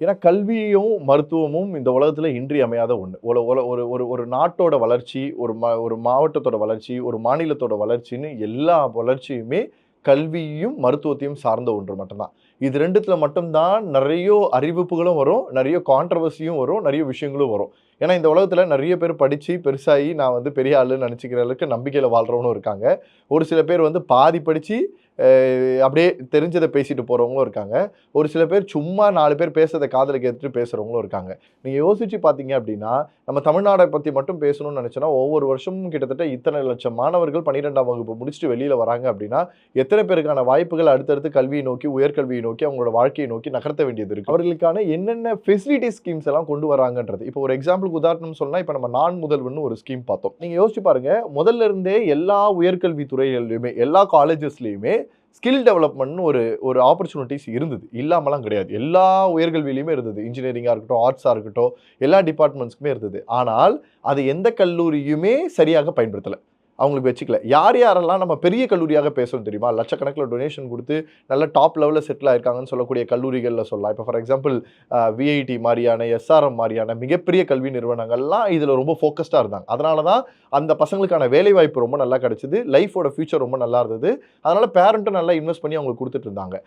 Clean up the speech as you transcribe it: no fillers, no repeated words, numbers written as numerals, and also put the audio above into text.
ஏன்னா கல்வியும், மருத்துவமும் இந்த உலகத்துல இன்றியமையாத ஒண்ணு. ஒரு ஒரு ஒரு ஒரு ஒரு நாட்டோட வளர்ச்சி, ஒரு மாவட்டத்தோட வளர்ச்சி, ஒரு மாநிலத்தோட வளர்ச்சின்னு எல்லா வளர்ச்சியுமே கல்வியும், மருத்துவத்தையும் சார்ந்த ஒன்று மட்டும் தான். இது 2த்துல மட்டும் தான் நெறைய அறிவிப்புகளும் வரும், நெறைய கான்ட்ரோவர்சியும் வரும், நெறைய விஷயங்களும் வரும். ஏன்னா இந்த உலகத்துல நெறைய பேர் படிச்சு பெருசாகி நான் வந்து பெரிய ஆளுன்னு நெனச்சுக்கிற அளவுக்கு நம்பிக்கையில வாழ்றவங்களும் இருக்காங்க. ஒரு சில பேர் வந்து பாதி படிச்சு அப்படியே தெரிஞ்சத பேசிட்டு போறவங்களும் இருக்காங்க. ஒரு சில பேர் சும்மா 4 பேர் பேசுறத காதுல கேட்டுட்டு பேசுறவங்களும் இருக்காங்க. நீங்க யோசிச்சு பார்த்தீங்க அப்படின்னா, நம்ம தமிழ்நாட பத்தி மட்டும் பேசணும்னு நெனச்சோம்னா, ஒவ்வொரு வருஷமும் கிட்டத்தட்ட இத்தனை லட்சம் மாணவர்கள் 12ஆம் வகுப்பு முடிச்சுட்டு வெளியில வராங்க அப்படின்னா, எத்தனை பேருக்கான வாய்ப்புகள் அடுத்தடுத்து கல்வியை நோக்கி, உயர்கல்வியை நோக்கி, அவங்களோட வாழ்க்கையை நோக்கி நகர்த்த வேண்டியது இருக்கு. அவர்களுக்கான என்னென்ன ஃபெசிலிட்டி ஸ்கீம்ஸ் எல்லாம் கொண்டு வராங்கன்றது. இப்போ ஒரு எக்ஸாம்பிளுக்கு உதாரணம் சொன்னா, இப்ப நம்ம நான் முதல்வன்னு ஒரு ஸ்கீம் பார்த்தோம். நீங்க யோசிச்சு பாருங்க, முதல்ல இருந்தே எல்லா உயர்கல்வி துறைகள்லயுமே, எல்லா காலேஜஸ்லயுமே ஸ்கில் டெவலப்மெண்ட்னு ஒரு ஒரு ஆப்பர்ச்சுனிட்டீஸ் இருந்தது. இல்லாமலாம் கிடையாது. எல்லா உயர்கல்வியிலயுமே இருந்தது. இன்ஜினியரிங்கா இருக்கட்டும், ஆர்ட்ஸா இருக்கட்டும், எல்லா டிபார்ட்மெண்ட்ஸ்க்குமே இருந்தது. ஆனால், அது எந்த கல்லூரியுமே சரியாக பயன்படுத்தல. அவங்களுக்கு வச்சுக்கல. யார் யாரெல்லாம் நம்ம பெரிய கல்லூரியாக பேசுறோம் தெரியுமா? லட்சக்கணக்கில டொனேஷன் குடுத்து, நல்ல டாப் லெவல்ல செட்டில் ஆயிருக்காங்கன்னு சொல்லக்கூடிய கல்லூரிகள்ல சொல்லலாம். இப்ப ஃபார் எக்ஸாம்பிள் விஐடி மாரியான, எஸ்ஆர்எம் மாரியான மிகப்பெரிய கல்வி நிறுவனங்கள்லாம் இதுல ரொம்ப ஃபோக்கஸ்டா இருந்தாங்க. அதனால தான் அந்த பசங்களுக்கான வேலைவாய்ப்பு ரொம்ப நல்லா கிடைச்சது. லைஃபோட ஃபியூச்சர் ரொம்ப நல்லா இருந்தது. அதனால பேரண்ட்டும் நல்லா இன்வெஸ்ட் பண்ணி அவங்களுக்கு குடுத்துட்டு இருந்தாங்க.